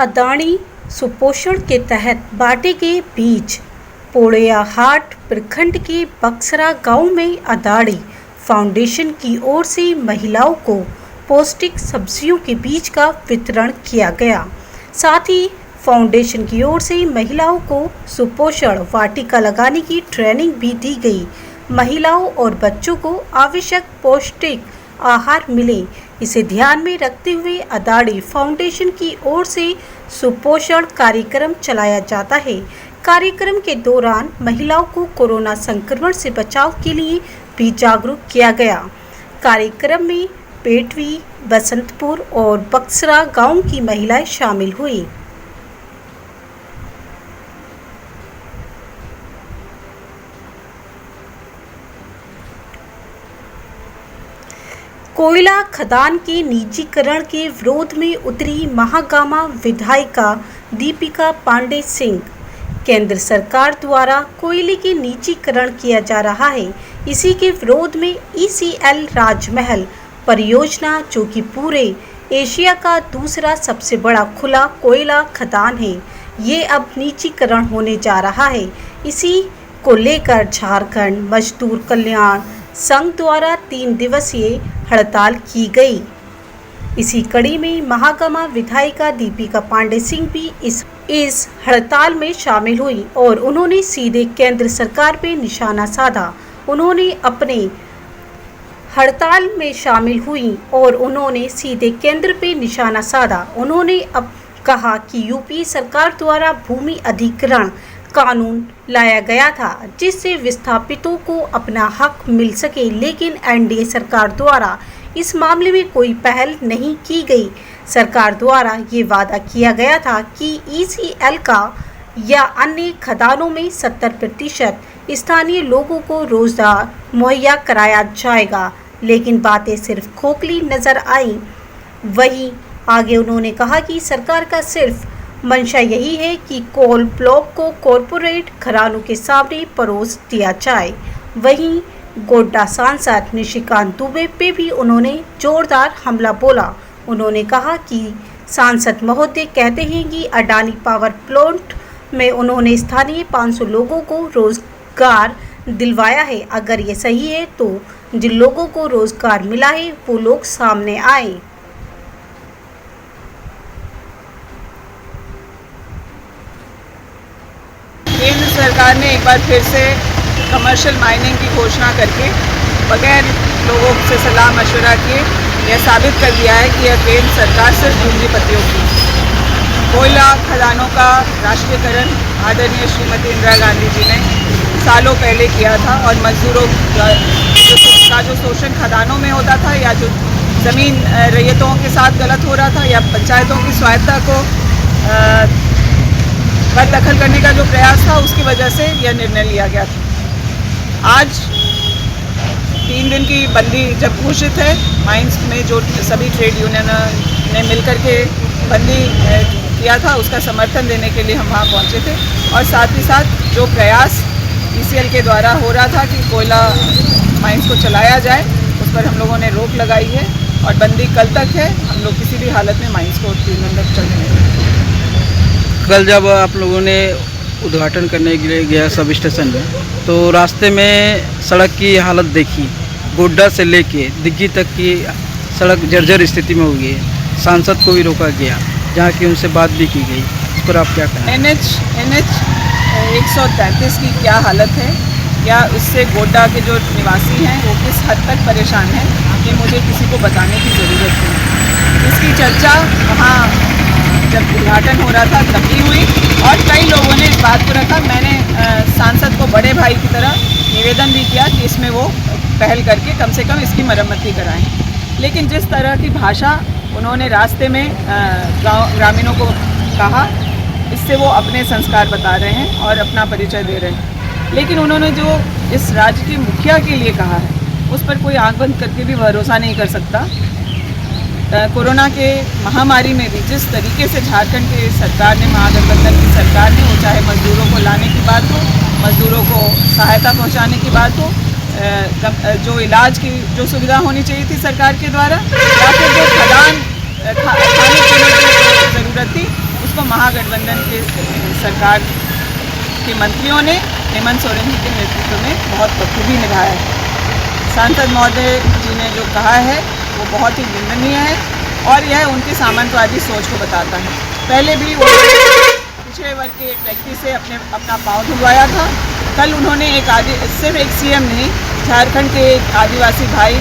अदानी सुपोषण के तहत बाटे के बीज पोड़ैयाहाट प्रखंड के बक्सरा गांव में अदानी फाउंडेशन की ओर से महिलाओं को पौष्टिक सब्जियों के बीज का वितरण किया गया। साथ ही फाउंडेशन की ओर से महिलाओं को सुपोषण वाटिका लगाने की ट्रेनिंग भी दी गई। महिलाओं और बच्चों को आवश्यक पौष्टिक आहार मिले, इसे ध्यान में रखते हुए अदानी फाउंडेशन की ओर से सुपोषण कार्यक्रम चलाया जाता है। कार्यक्रम के दौरान महिलाओं को कोरोना संक्रमण से बचाव के लिए भी जागरूक किया गया। कार्यक्रम में पेटवी, बसंतपुर और बक्सरा गांव की महिलाएं शामिल हुई। कोयला खदान के निजीकरण के विरोध में उतरी महागामा विधायिका दीपिका पांडे सिंह। केंद्र सरकार द्वारा कोयले के निजीकरण किया जा रहा है। इसी के विरोध में ECL राजमहल परियोजना, जो कि पूरे एशिया का दूसरा सबसे बड़ा खुला कोयला खदान है, ये अब निजीकरण होने जा रहा है। इसी को लेकर झारखंड मजदूर कल्याण संघ द्वारा 3 दिवसीय हड़ताल की गई। इसी कड़ी में महागामा विधायिका दीपिका पांडे सिंह भी इस हड़ताल में शामिल हुई और उन्होंने सीधे केंद्र सरकार पे निशाना साधा। उन्होंने अपने हड़ताल में शामिल हुई और उन्होंने सीधे केंद्र पे निशाना साधा। उन्होंने अब कहा कि यूपी सरकार द्वारा भूमि अधिग्रहण कानून लाया गया था, जिससे विस्थापितों को अपना हक मिल सके, लेकिन NDA सरकार द्वारा इस मामले में कोई पहल नहीं की गई। सरकार द्वारा ये वादा किया गया था कि ECL का या अन्य खदानों में 70% स्थानीय लोगों को रोजगार मुहैया कराया जाएगा, लेकिन बातें सिर्फ खोखली नजर आई। वहीं आगे उन्होंने कहा कि सरकार का सिर्फ मंशा यही है कि कोल ब्लॉक को कॉरपोरेट घरानों के सामने परोस दिया जाए। वहीं गोड्डा सांसद निशिकांत दुबे पे भी उन्होंने जोरदार हमला बोला। उन्होंने कहा कि सांसद महोदय कहते हैं कि अडानी पावर प्लांट में उन्होंने स्थानीय 500 लोगों को रोजगार दिलवाया है। अगर ये सही है तो जिन लोगों को रोजगार मिला है वो लोग सामने आए। केंद्र सरकार ने एक बार फिर से कमर्शियल माइनिंग की घोषणा करके बगैर लोगों से सलाह मशवरा किए यह साबित कर दिया है कि यह केंद्र सरकार सिर्फ पूंजीपतियों की कोयला खदानों का राष्ट्रीयकरण आदरणीय श्रीमती इंदिरा गांधी जी ने सालों पहले किया था और मजदूरों का जो शोषण खदानों में होता था या जो ज़मीन रैयतों के साथ गलत हो रहा था या पंचायतों की स्वायत्तता को बददखल करने का जो प्रयास था, उसकी वजह से यह निर्णय लिया गया था। आज 3 दिन की बंदी जब घोषित है, माइंस में जो सभी ट्रेड यूनियन ने मिलकर के बंदी किया था, उसका समर्थन देने के लिए हम वहाँ पहुँचे थे। और साथ ही साथ जो प्रयास ECL के द्वारा हो रहा था कि कोयला माइंस को चलाया जाए, उस पर हम लोगों ने रोक लगाई है और बंदी कल तक है। हम लोग किसी भी हालत में माइंस को 3 दिन तक चलने नहीं देंगे। कल जब आप लोगों ने उद्घाटन करने के लिए गया सब स्टेशन में, तो रास्ते में सड़क की हालत देखी, गोड्डा से लेके दिग्गी तक की सड़क जर्जर स्थिति में हो गई है। सांसद को भी रोका गया, जहाँ की उनसे बात भी की गई। इस पर आप क्या कहें? NH 133 की क्या हालत है, या उससे गोड्डा के जो निवासी हैं वो किस हद तक परेशान हैं, ये मुझे किसी को बताने की ज़रूरत नहीं। इसकी चर्चा वहाँ जब उद्घाटन हो रहा था तब भी हुई और कई लोगों ने इस बात को रखा। मैंने सांसद को बड़े भाई की तरह निवेदन भी किया कि इसमें वो पहल करके कम से कम इसकी मरम्मती कराएं। लेकिन जिस तरह की भाषा उन्होंने रास्ते में ग्रामीणों को कहा, इससे वो अपने संस्कार बता रहे हैं और अपना परिचय दे रहे हैं। लेकिन उन्होंने जो इस राज्य के मुखिया के लिए कहा है, उस पर कोई आंख बंद करके भी भरोसा नहीं कर सकता। कोरोना के महामारी में भी जिस तरीके से झारखंड की सरकार ने, महागठबंधन की सरकार ने, वो चाहे मजदूरों को लाने की बात हो, मजदूरों को सहायता पहुंचाने की बात हो, जो इलाज की जो सुविधा होनी चाहिए थी सरकार के द्वारा, या फिर जो खदान खाने पीने की ज़रूरत थी उसको महागठबंधन के सरकार के मंत्रियों ने हेमंत सोरेन जी के नेतृत्व में बहुत बखूबी निभाया है। सांसद महोदय जी ने जो कहा है वो बहुत ही निंदनीय है और यह उनकी सामंतवादी सोच को बताता है। पहले भी पिछड़े वर्ग के एक व्यक्ति से अपना पाँव धुलवाया था। कल उन्होंने सिर्फ एक सीएम नहीं, झारखंड के एक आदिवासी भाई,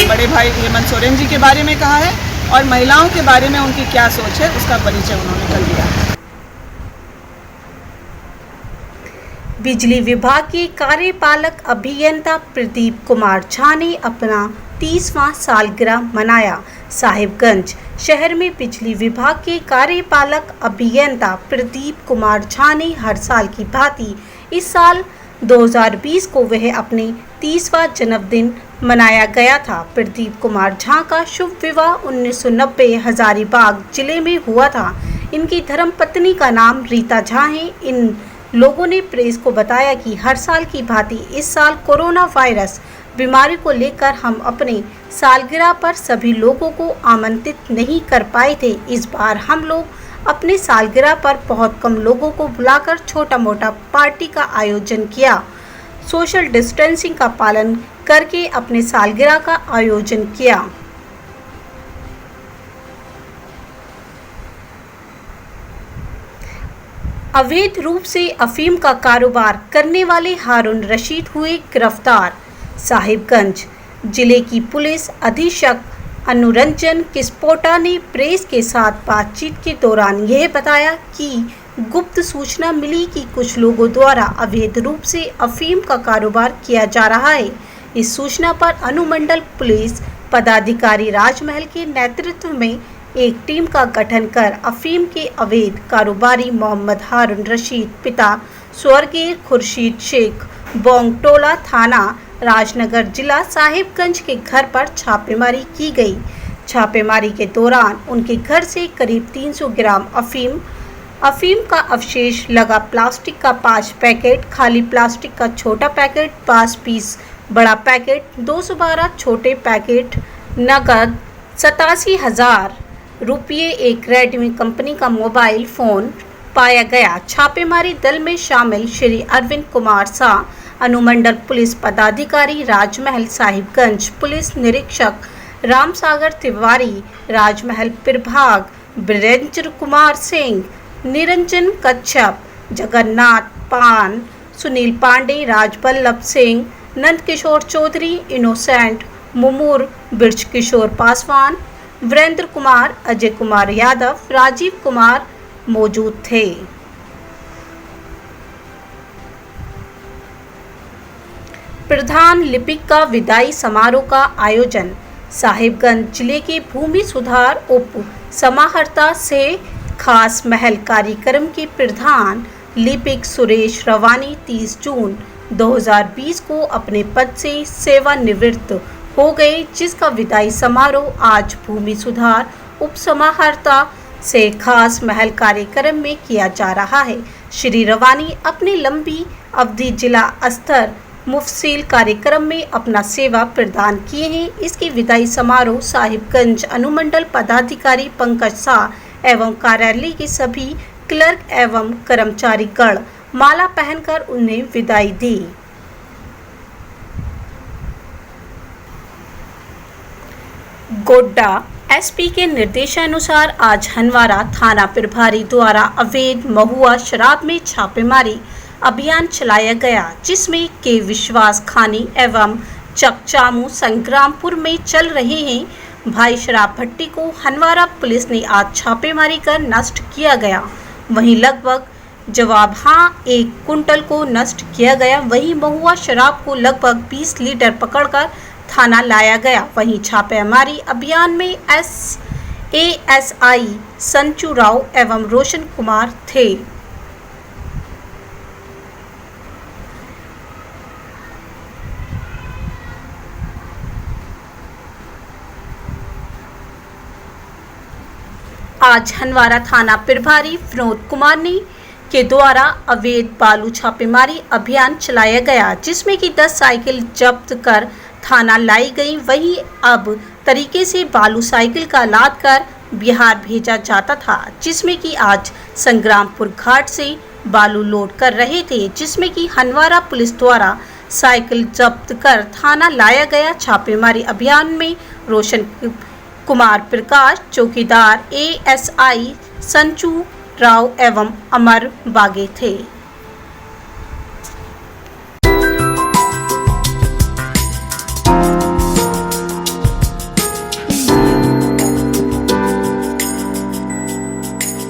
बड़े भाई हेमंत सोरेन जी के बारे में कहा है और महिलाओं के बारे में उनकी क्या सोच है उसका परिचय उन्होंने कल दिया। बिजली विभाग के कार्यपालक अभियंता प्रदीप कुमार झा ने अपना 30वां सालगिरह मनाया। साहिबगंज शहर में बिजली विभाग के कार्यपालक अभियंता प्रदीप कुमार झा ने हर साल की भांति इस साल 2020 को वह अपने 30वां जन्मदिन मनाया गया था। प्रदीप कुमार झा का शुभ विवाह 1990 हजारीबाग जिले में हुआ था। इनकी धर्मपत्नी का नाम रीता झा है। इन लोगों ने प्रेस को बताया कि हर साल की भांति इस साल कोरोना वायरस बीमारी को लेकर हम अपने सालगिरह पर सभी लोगों को आमंत्रित नहीं कर पाए थे। इस बार हम लोग अपने सालगिरह पर बहुत कम लोगों को बुलाकर छोटा मोटा पार्टी का आयोजन किया। सोशल डिस्टेंसिंग का पालन करके अपने सालगिरह का आयोजन किया। अवैध रूप से अफीम का कारोबार करने वाले हारून रशीद हुए गिरफ्तार। साहिबगंज जिले की पुलिस अधीक्षक अनुरंजन किस्पोटा ने प्रेस के साथ बातचीत के दौरान यह बताया कि गुप्त सूचना मिली कि कुछ लोगों द्वारा अवैध रूप से अफीम का कारोबार किया जा रहा है। इस सूचना पर अनुमंडल पुलिस पदाधिकारी राजमहल के नेतृत्व में एक टीम का गठन कर अफीम के अवैध कारोबारी मोहम्मद हारून रशीद पिता स्वर्गीय खुर्शीद शेख बोंगटोला थाना राजनगर जिला साहिबगंज के घर पर छापेमारी की गई। छापेमारी के दौरान उनके घर से करीब 300 ग्राम अफीम का अवशेष लगा प्लास्टिक का 5 पैकेट, खाली प्लास्टिक का छोटा पैकेट 5 पीस, बड़ा पैकेट 212 छोटे पैकेट, नगद 87,000 रुपये, एक रेडमी कंपनी का मोबाइल फ़ोन पाया गया। छापेमारी दल में शामिल श्री अरविंद कुमार शाह, अनुमंडल पुलिस पदाधिकारी राजमहल, साहिबगंज पुलिस निरीक्षक रामसागर तिवारी, राजमहल प्रभाग बीरेंद्र कुमार सिंह, निरंजन कच्छप, जगन्नाथ पान, सुनील पांडे, राजबल्लभ सिंह, नंद किशोर चौधरी, इनोसेंट मुमूर, बिरज किशोर पासवान, वीरेंद्र कुमार, अजय कुमार यादव, राजीव कुमार मौजूद थे। प्रधान लिपिक का विदाई समारोह का आयोजन। साहिबगंज जिले के भूमि सुधार उप समाहर्ता से खास महल कार्यक्रम के प्रधान लिपिक सुरेश रवानी 30 जून 2020 को अपने पद से सेवानिवृत्त हो गए, जिसका विदाई समारोह आज भूमि सुधार उप समाहर्ता से खास महल कार्यक्रम में किया जा रहा है। श्री रवानी अपने लंबी अवधि जिला स्तर मुफसील कार्यक्रम में अपना सेवा प्रदान किए हैं। इसकी विदाई समारोह साहिबगंज अनुमंडल पदाधिकारी पंकज शाह एवं कार्यालय के सभी क्लर्क एवं कर्मचारीगण माला पहनकर उन्हें विदाई दी। गोड्डा एसपी के निर्देशानुसार आज हनवारा थाना प्रभारी द्वारा अवैध महुआ शराब में छापेमारी अभियान चलाया गया, जिसमें के विश्वास खानी एवं चकचामू संग्रामपुर में चल रहे हैं भाई शराब भट्टी को हनवारा पुलिस ने आज छापेमारी कर नष्ट किया गया। वहीं लगभग जवाब हाँ 1 कुंटल को नष्ट किया गया। वहीं महुआ शराब को लगभग 20 लीटर पकड़कर थाना लाया गया। वहीं छापेमारी अभियान में एएसआई संचू राव एवं रोशन कुमार थे। आज हनवारा थाना प्रभारी विनोद कुमार ने के द्वारा अवैध बालू छापेमारी अभियान चलाया गया, जिसमें कि 10 साइकिल जब्त कर थाना लाई गई। वहीं अब तरीके से बालू साइकिल का लाद कर बिहार भेजा जाता था, जिसमें कि आज संग्रामपुर घाट से बालू लोड कर रहे थे, जिसमें कि हंदवाड़ा पुलिस द्वारा साइकिल जब्त कर थाना लाया गया। छापेमारी अभियान में रोशन कुमार प्रकाश, चौकीदार ASI संचू राव एवं अमर बागे थे।